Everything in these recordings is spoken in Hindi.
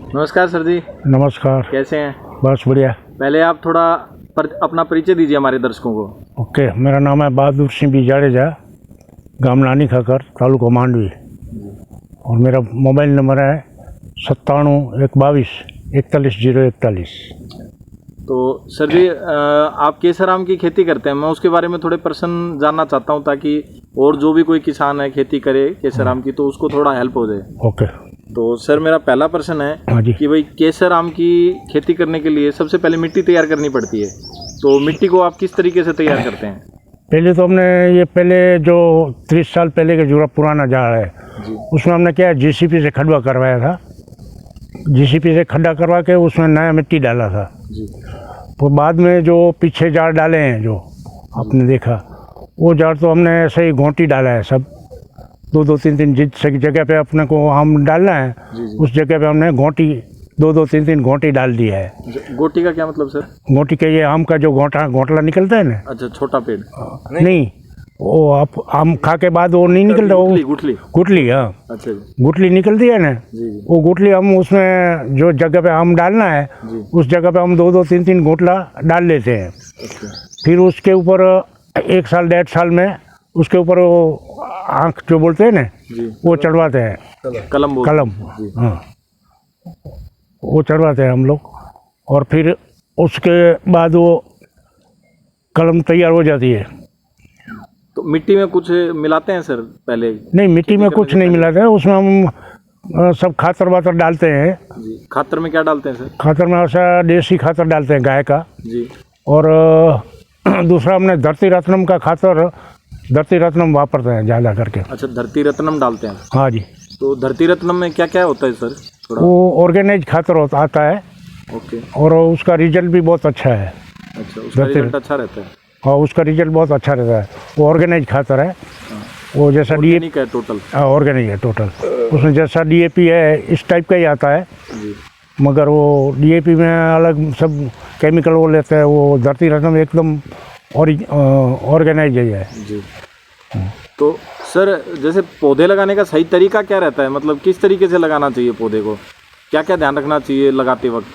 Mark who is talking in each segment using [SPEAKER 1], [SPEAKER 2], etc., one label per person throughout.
[SPEAKER 1] नमस्कार सर जी।
[SPEAKER 2] नमस्कार।
[SPEAKER 1] कैसे हैं?
[SPEAKER 2] बस बढ़िया।
[SPEAKER 1] पहले आप थोड़ा अपना परिचय दीजिए हमारे दर्शकों को।
[SPEAKER 2] ओके, मेरा नाम है बहादुर सिंह बी जाडेजा, गांव नानी खाकर, तालुका मांडवी, और मेरा मोबाइल नंबर है 97-122-41-041।
[SPEAKER 1] तो सर जी, आप केसर आम की खेती करते हैं, मैं उसके बारे में थोड़े प्रश्न जानना चाहता हूं ताकि और जो भी कोई किसान है खेती करे केसर आम की तो उसको थोड़ा हेल्प हो जाए।
[SPEAKER 2] ओके।
[SPEAKER 1] तो सर मेरा पहला प्रश्न
[SPEAKER 2] हाँ जी।
[SPEAKER 1] है कि भाई केसर आम की खेती करने के लिए सबसे पहले मिट्टी तैयार करनी पड़ती है, तो मिट्टी को आप किस तरीके से तैयार करते हैं?
[SPEAKER 2] पहले तो हमने ये जो 30 साल पहले का जो पुराना झाड़ है उसमें हमने क्या जीसीपी से खड्डा करवाया था। जीसीपी से खड्डा करवा के उसमें नया मिट्टी डाला था
[SPEAKER 1] जी।
[SPEAKER 2] तो बाद में जो पीछे झाड़ डाले हैं जो आपने देखा, वो झाड़ तो हमने ऐसे ही घोंटी डाला है सब। 2-2, 3-3 जिस जगह पे अपने को आम डालना है उस जगह पे हमने घोंटी 2-2, 3-3 घोंटी डाल दिया है।
[SPEAKER 1] गोटी का क्या मतलब सर?
[SPEAKER 2] घोंटी के ये आम का जो घोंटला निकलता है ना।
[SPEAKER 1] अच्छा, छोटा पेड़?
[SPEAKER 2] नहीं, वो आप आम खा के बाद वो नहीं निकलता, वो गुठली। हाँ, अच्छा, गुठली निकलती है ना, वो गुठली हम उसमें जो जगह पे आम डालना है उस जगह पे हम 2-2, 3-3 घोंटला डाल लेते हैं। फिर उसके ऊपर 1 साल 1.5 साल में उसके ऊपर वो आँख जो बोलते हैं ना वो चढ़वाते हैं, कलम। हाँ, वो चढ़वाते हैं हम लोग, और फिर उसके बाद वो कलम तैयार हो जाती है।
[SPEAKER 1] तो मिट्टी में कुछ मिलाते हैं सर पहले?
[SPEAKER 2] नहीं, मिट्टी में कुछ नहीं मिलाते हैं, उसमें हम सब खातर वातर डालते हैं
[SPEAKER 1] जी। खातर में क्या डालते हैं सर? खातर
[SPEAKER 2] में ऐसा देसी खातर डालते हैं गाय का
[SPEAKER 1] जी, और
[SPEAKER 2] दूसरा हमने धरती रत्नम का खातर, धरती रत्नम वापरते हैं ज़्यादा करके।
[SPEAKER 1] अच्छा, धरती रत्नम डालते हैं?
[SPEAKER 2] हाँ जी।
[SPEAKER 1] तो धरती रत्नम में क्या क्या होता है सर?
[SPEAKER 2] वो ऑर्गेनाइज खातर आता है। ओके। और उसका रिजल्ट भी बहुत अच्छा है।
[SPEAKER 1] अच्छा, उसका रिजल्ट अच्छा रहता है?
[SPEAKER 2] हाँ, उसका रिजल्ट बहुत अच्छा रहता है। वो ऑर्गेनाइज खातर है। वो जैसा
[SPEAKER 1] ऑर्गेनिक है टोटल?
[SPEAKER 2] हाँ, ऑर्गेनिक है टोटल। उसमें जैसा डीएपी है इस टाइप का ही आता है जी। मगर वो डीएपी में अलग सब केमिकल वो लेते हैं, वो धरती रत्नम एकदम ऑर्गेनाइज है
[SPEAKER 1] जी। तो सर जैसे पौधे लगाने का सही तरीका क्या रहता है, मतलब किस तरीके से लगाना चाहिए पौधे को, क्या क्या ध्यान रखना चाहिए लगाते वक्त?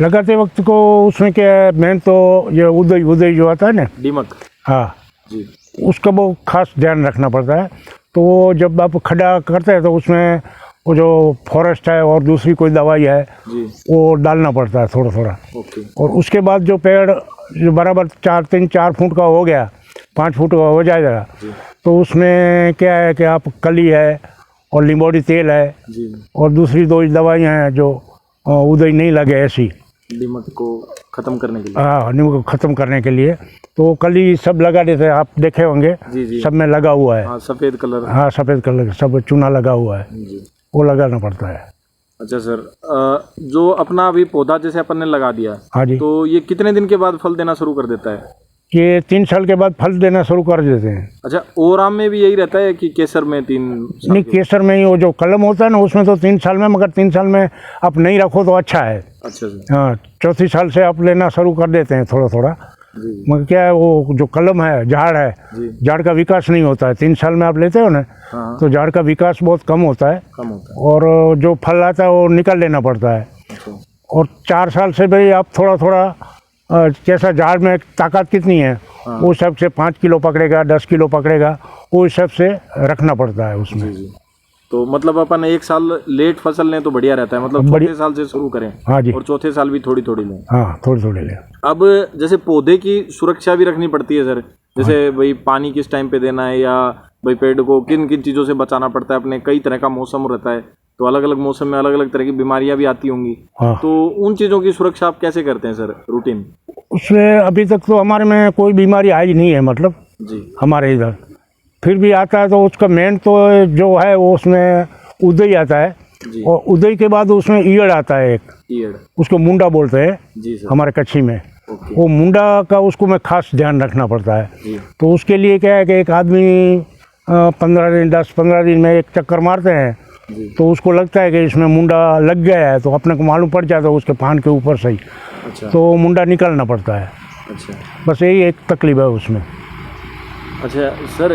[SPEAKER 1] लगाते वक्त को उसमें क्या है, मेन तो ये उदय जो आता है ना, दीमक। हाँ जी, उसका बहुत खास ध्यान रखना पड़ता है। तो वो जब आप खड्डा करते हैं तो उसमें वो जो फॉरेस्ट है और दूसरी कोई दवाई है जी, वो डालना पड़ता है थोड़ा थोड़ा। ओके। और उसके बाद जो पेड़ जो बराबर 4 फुट का हो गया, 5 फुट का हो जाएगा तो उसमें क्या है कि आप कली है और लिंबोड़ी तेल है जी, और दूसरी 2 दवाइयाँ हैं जो उदय नहीं लगे ऐसी, दीमक को ख़त्म करने के लिए। हाँ, दीमक को ख़त्म करने के लिए तो कली सब लगा देते हैं, आप देखे होंगे जी जी, सब में लगा हुआ है। हाँ, सफ़ेद कलर। हाँ, सफ़ेद कलर सब चूना लगा हुआ है जी, वो लगाना पड़ता है। अच्छा सर, जो अपना अभी पौधा जैसे अपन ने लगा दिया, हाँ जी, तो ये कितने दिन के बाद फल देना शुरू कर देता है? ये 3 साल के बाद फल देना शुरू कर देते हैं। अच्छा, और आम में भी यही रहता है कि केसर में 3 साल? नहीं, केसर में ही वो जो कलम होता है ना उसमें तो 3 साल में, मगर 3 साल में आप नहीं रखो तो अच्छा है। अच्छा सर। हाँ, 4थी साल से आप लेना शुरू कर देते हैं थोड़ा थोड़ा, मगर क्या है वो जो कलम है, झाड़ है, झाड़ का विकास नहीं होता है। 3 साल में आप लेते हो ना तो झाड़ का विकास बहुत कम होता है, और जो फल आता है वो निकाल लेना पड़ता है। और 4 साल से भी आप थोड़ा थोड़ा जैसा झाड़ में ताकत कितनी है वो सब से 5 किलो पकड़ेगा, 10 किलो पकड़ेगा, वो सब से रखना पड़ता है उसमें। जी। तो मतलब अपन 1 साल लेट फसल लें तो बढ़िया रहता है, मतलब चौथे साल से शुरू करें। हाँ जी, और चौथे साल भी थोड़ी थोड़ी लें। हाँ, थोड़ी थोड़ी लें। अब जैसे पौधे की सुरक्षा भी रखनी पड़ती है सर, जैसे भाई पानी किस टाइम पे देना है, या भाई पेड़ को किन किन चीज़ों से बचाना पड़ता है। अपने कई तरह का मौसम रहता है तो अलग अलग मौसम में अलग अलग तरह की बीमारियां भी आती होंगी। हाँ। तो उन चीज़ों की सुरक्षा आप कैसे करते हैं सर, रूटीन? उसमें अभी तक तो हमारे में कोई बीमारी आई नहीं है, मतलब जी हमारे इधर। फिर भी आता है तो उसका मेन तो जो है वो उसमें उदय आता है जी, और उदय के बाद उसमें ईयड़ आता है एक, ईयड़, उसको मुंडा बोलते हैं जी सर, हमारे कच्छी में। वो मुंडा का उसको में खास ध्यान रखना पड़ता है जी। तो उसके लिए क्या है कि एक आदमी 10-15 दिन में एक चक्कर मारते हैं तो उसको लगता है कि इसमें मुंडा लग गया है, तो अपने को मालूम पड़ जाता है उसके पान के ऊपर से ही। अच्छा। तो मुंडा निकालना पड़ता है। अच्छा, बस यही एक तकलीफ है उसमें। अच्छा सर,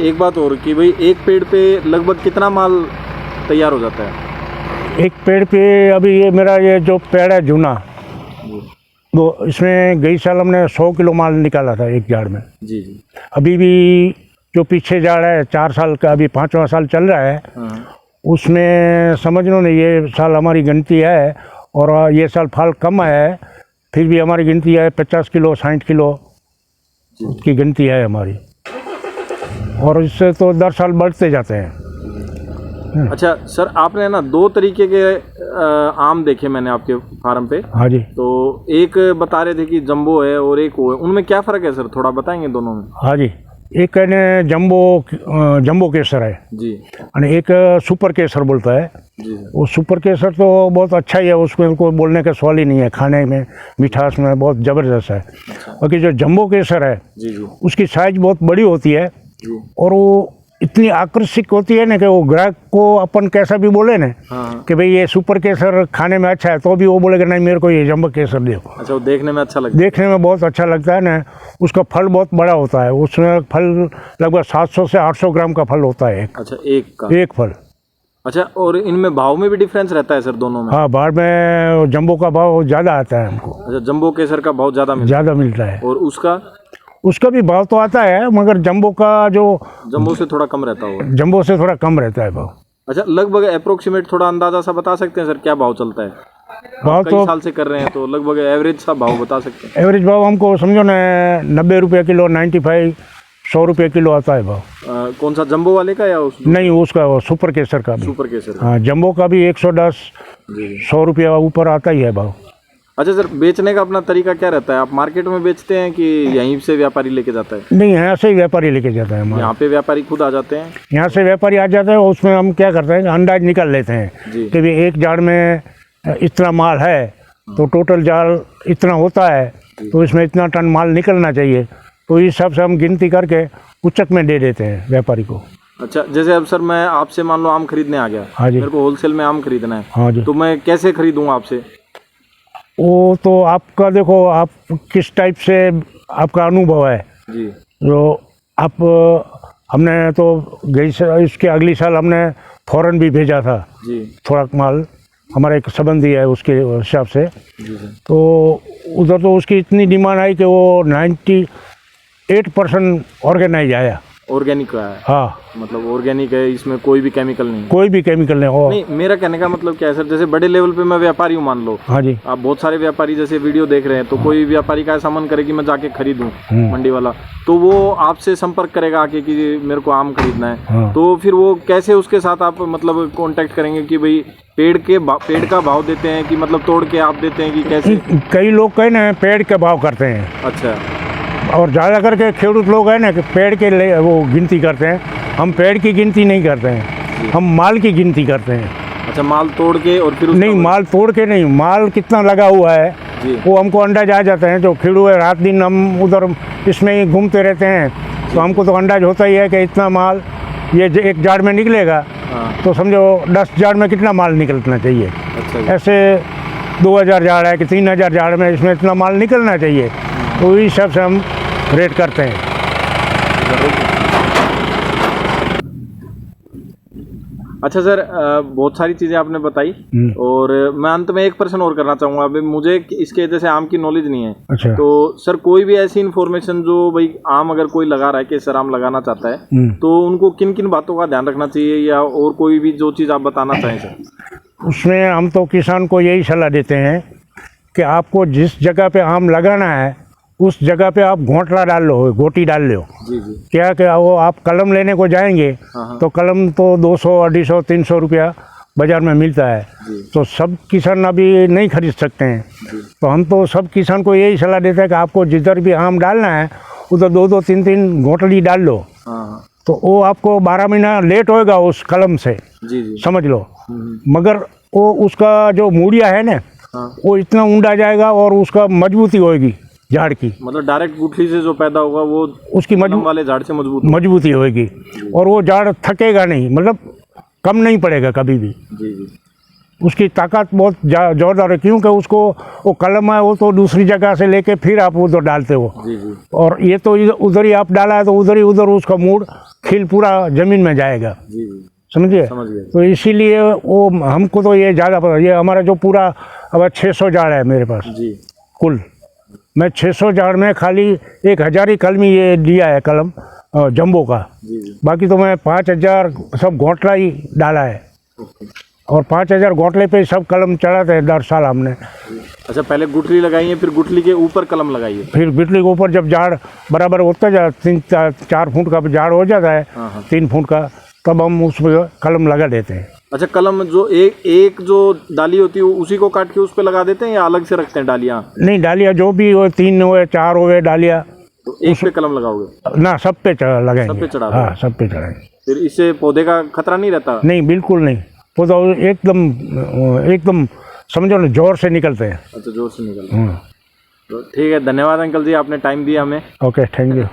[SPEAKER 1] एक बात और कि भाई एक पेड़ पे लगभग कितना माल तैयार हो जाता है?
[SPEAKER 2] एक पेड़ पे अभी ये मेरा ये जो पेड़ है जूना, तो इसमें गई साल हमने 100 किलो माल निकाला था एक झाड़ में।
[SPEAKER 1] जी जी।
[SPEAKER 2] अभी भी जो पीछे झाड़ है 4 साल का, अभी 5वां साल चल रहा है, उसमें समझ लो नहीं, ये साल हमारी गिनती है और ये साल फल कम है, फिर भी हमारी गिनती है 50 किलो 60 किलो की गिनती है हमारी, और इससे तो दर साल बढ़ते जाते हैं।
[SPEAKER 1] अच्छा सर, आपने ना 2 तरीके के आम देखे मैंने आपके फार्म पे।
[SPEAKER 2] हाँ जी।
[SPEAKER 1] तो एक बता रहे थे कि जंबो है और एक वो है, उनमें क्या फ़र्क है सर, थोड़ा बताएंगे दोनों में?
[SPEAKER 2] हाँ जी, एक कहने जंबो केसर है
[SPEAKER 1] जी,
[SPEAKER 2] और एक सुपर केसर बोलता है।
[SPEAKER 1] जी
[SPEAKER 2] वो सुपर केसर तो बहुत अच्छा ही है, उसमें कोई बोलने का सवाल ही नहीं है, खाने में मिठास में बहुत ज़बरदस्त है। बाकी जो जंबो केसर है,
[SPEAKER 1] जी जी
[SPEAKER 2] उसकी साइज बहुत बड़ी होती है
[SPEAKER 1] जी।
[SPEAKER 2] और वो इतनी आकर्षक होती है ना कि वो ग्राहक को अपन कैसा भी बोले ना
[SPEAKER 1] हाँ।
[SPEAKER 2] कि भाई ये सुपर केसर खाने में अच्छा है, तो भी वो बोलेगा नहीं मेरे को ये जंबो केसर दो।
[SPEAKER 1] अच्छा, वो देखने में अच्छा लगता
[SPEAKER 2] देखने में बहुत अच्छा लगता है ना, उसका फल बहुत बड़ा होता है, उसमें फल लगभग 700 से 800 ग्राम का फल होता है एक।
[SPEAKER 1] अच्छा, एक का
[SPEAKER 2] एक फल।
[SPEAKER 1] अच्छा, और इनमें भाव में भी डिफरेंस रहता है सर दोनों में?
[SPEAKER 2] हाँ, बाढ़ में जंबो का भाव ज़्यादा आता है हमको।
[SPEAKER 1] अच्छा, जंबो केसर का भाव ज़्यादा
[SPEAKER 2] मिलता है।
[SPEAKER 1] और
[SPEAKER 2] उसका भी भाव तो आता है, मगर जंबो का जो
[SPEAKER 1] जंबो से थोड़ा कम रहता होगा।
[SPEAKER 2] जंबो से थोड़ा कम रहता है भाव।
[SPEAKER 1] अच्छा, लगभग अप्रोक्सीमेट थोड़ा अंदाजा सा बता सकते हैं सर, क्या भाव चलता है?
[SPEAKER 2] भाव
[SPEAKER 1] कई
[SPEAKER 2] तो
[SPEAKER 1] साल से कर रहे हैं, तो लगभग एवरेज सा भाव बता सकते हैं?
[SPEAKER 2] एवरेज भाव हमको समझो ना 90 रुपये किलो, 95 100 रुपये किलो आता है भाव।
[SPEAKER 1] कौन सा, जंबो वाले का या
[SPEAKER 2] नहीं, उसका वो सुपर केसर का भी।
[SPEAKER 1] सुपर केसर का?
[SPEAKER 2] हाँ, जंबो का भी 110 100 रुपया ऊपर आता ही है भाव।
[SPEAKER 1] अच्छा सर, बेचने का अपना तरीका क्या रहता है? आप मार्केट में बेचते हैं कि यहीं से व्यापारी लेके जाता है?
[SPEAKER 2] नहीं, यहाँ से ही व्यापारी लेके जाता है हमारा।
[SPEAKER 1] यहाँ पे व्यापारी खुद आ जाते हैं?
[SPEAKER 2] यहाँ से व्यापारी आ जाते हैं, उसमें हम क्या करते हैं, अंदाज निकाल लेते हैं
[SPEAKER 1] जी।
[SPEAKER 2] कि भाई एक जाड़ में इतना माल है, तो टोटल जाड़ इतना होता है, तो इसमें इतना टन माल निकलना चाहिए, तो इस हिसाब से हम गिनती करके उच्चक में दे देते हैं व्यापारी को।
[SPEAKER 1] अच्छा, जैसे अब सर मैं आपसे मान लो आम खरीदने आ गया।
[SPEAKER 2] हाँ जी।
[SPEAKER 1] मेरे को होलसेल में आम खरीदना है।
[SPEAKER 2] हाँ जी।
[SPEAKER 1] तो मैं कैसे खरीदूँ आपसे?
[SPEAKER 2] वो तो आपका देखो, आप किस टाइप से आपका अनुभव है
[SPEAKER 1] जी।
[SPEAKER 2] जो आप, हमने तो गई इसके अगली साल हमने फौरन भी भेजा था
[SPEAKER 1] जी।
[SPEAKER 2] थोड़ा माल, हमारा एक संबंधी है उसके हिसाब से।
[SPEAKER 1] जी सर।
[SPEAKER 2] तो उधर तो उसकी इतनी डिमांड आई कि वो 98% ऑर्गेनाइज आया।
[SPEAKER 1] ऑर्गेनिक का है?
[SPEAKER 2] हाँ,
[SPEAKER 1] मतलब ऑर्गेनिक है, इसमें कोई भी केमिकल नहीं?
[SPEAKER 2] कोई भी केमिकल नहीं हो।
[SPEAKER 1] नहीं, मेरा कहने का मतलब क्या है सर, जैसे बड़े लेवल पे मैं व्यापारी हूँ मान लो।
[SPEAKER 2] हाँ जी।
[SPEAKER 1] आप बहुत सारे व्यापारी जैसे वीडियो देख रहे हैं, तो कोई व्यापारी का ऐसा मन करे कि मैं जाके खरीदूं मंडी वाला, तो वो आपसे संपर्क करेगा आके कि मेरे को आम खरीदना है।
[SPEAKER 2] हाँ।
[SPEAKER 1] तो फिर वो कैसे उसके साथ आप मतलब कांटेक्ट करेंगे कि भाई पेड़ का भाव देते हैं कि मतलब तोड़ के आप देते हैं कि कैसे?
[SPEAKER 2] कई लोग कहे ना पेड़ के भाव करते हैं।
[SPEAKER 1] अच्छा।
[SPEAKER 2] और ज़्यादा करके खेडूत लोग हैं ना कि पेड़ के वो गिनती करते हैं। हम पेड़ की गिनती नहीं करते हैं, हम माल की गिनती करते हैं।
[SPEAKER 1] अच्छा, माल तोड़ के और फिर
[SPEAKER 2] नहीं, माल तोड़ के नहीं, माल कितना लगा हुआ है
[SPEAKER 1] जी।
[SPEAKER 2] वो हमको अंदाज आ जाता है। जो खेड़ू है, रात दिन हम उधर इसमें ही घूमते रहते हैं, तो हमको तो अंदाज होता ही है कि इतना माल ये एक जाड़ में निकलेगा।
[SPEAKER 1] हाँ।
[SPEAKER 2] तो समझो 10 जाड़ में कितना माल निकलना चाहिए।
[SPEAKER 1] अच्छा।
[SPEAKER 2] ऐसे 2000 जाड़ है कि 3000 जाड़ में इसमें इतना माल निकलना चाहिए, तो इस हिसाब से हम रेट करते हैं।
[SPEAKER 1] अच्छा सर, बहुत सारी चीज़ें आपने बताई, और मैं अंत में एक प्रश्न और करना चाहूँगा। अभी मुझे इसके जैसे आम की नॉलेज नहीं है।
[SPEAKER 2] अच्छा।
[SPEAKER 1] तो सर कोई भी ऐसी इन्फॉर्मेशन जो भाई आम अगर कोई लगा रहा है, केसर आम लगाना चाहता है, तो उनको किन किन बातों का ध्यान रखना चाहिए, या और कोई भी जो चीज़ आप बताना चाहें सर?
[SPEAKER 2] उसमें हम तो किसान को यही सलाह देते हैं कि आपको जिस जगह पे आम लगाना है उस जगह पे आप घोंटला डाल लो, गोटी डाल लो।
[SPEAKER 1] जी जी।
[SPEAKER 2] क्या वो आप कलम लेने को जाएंगे तो कलम तो 200 250 300 रुपया बाज़ार में मिलता है, तो सब किसान अभी नहीं खरीद सकते हैं। तो हम तो सब किसान को यही सलाह देते हैं कि आपको जिधर भी आम डालना है उधर 2-2 3-3 घोंटली डाल लो। तो वो आपको 12 महीना लेट होएगा उस कलम से।
[SPEAKER 1] जी जी।
[SPEAKER 2] समझ लो। मगर वो उसका जो मूड़िया है ना, वो इतना ऊंडा जाएगा और उसका मजबूती होएगी झाड़ की।
[SPEAKER 1] मतलब डायरेक्ट गुठली से जो पैदा होगा वो उसकी वाले झाड़ से मजबूती
[SPEAKER 2] होएगी, और वो झाड़ थकेगा नहीं, मतलब कम नहीं पड़ेगा कभी भी।
[SPEAKER 1] जी जी।
[SPEAKER 2] उसकी ताकत बहुत जोरदार है, क्योंकि उसको वो कलम है वो तो दूसरी जगह से लेके फिर आप उधर डालते हो।
[SPEAKER 1] जी जी।
[SPEAKER 2] और ये तो उधर ही आप डाला है तो उधर उसका मूड खिल पूरा जमीन में जाएगा।
[SPEAKER 1] जी जी।
[SPEAKER 2] समझिए।
[SPEAKER 1] समझ गए।
[SPEAKER 2] तो इसीलिए वो हमको तो ये ज़्यादा पता, ये हमारा जो पूरा अब 600 झाड़ है मेरे पास
[SPEAKER 1] जी
[SPEAKER 2] कुल। मैं 600 झाड़ में खाली 1000 ही कलमी ये लिया है कलम जंबो का,
[SPEAKER 1] जी जी।
[SPEAKER 2] बाकी तो मैं 5000 सब घोंटला ही डाला है।
[SPEAKER 1] ओके।
[SPEAKER 2] और 5000 घोंटले पे सब कलम चढ़ाते हैं दर साल हमने।
[SPEAKER 1] अच्छा, पहले गुठली लगाई है, फिर गुठली के ऊपर कलम लगाई है।
[SPEAKER 2] फिर बिजली के ऊपर जब झाड़ बराबर होता जाता, 3-4 फुट का झाड़ हो जाता है,
[SPEAKER 1] हाँ हाँ।
[SPEAKER 2] 3 फुट का, तब हम उसमें कलम लगा देते हैं।
[SPEAKER 1] अच्छा, कलम जो एक जो डाली होती है उसी को काट के उस पे लगा देते हैं या अलग से रखते हैं डालियाँ?
[SPEAKER 2] नहीं, डालियाँ जो भी हो, 3 हो 4 हो डालियाँ,
[SPEAKER 1] तो एक पे कलम लगाओगे?
[SPEAKER 2] ना सब पे लगाएंगे।
[SPEAKER 1] सब पे चढ़ा दो।
[SPEAKER 2] हाँ, सब पे चढ़ाएंगे।
[SPEAKER 1] फिर इससे पौधे का खतरा नहीं रहता?
[SPEAKER 2] नहीं, बिल्कुल नहीं। वो तो एकदम समझो ना, जोर से निकलते हैं।
[SPEAKER 1] अच्छा, जोर से निकलता है। तो ठीक है, धन्यवाद अंकल जी, आपने टाइम दिया हमें।
[SPEAKER 2] Okay, thank you.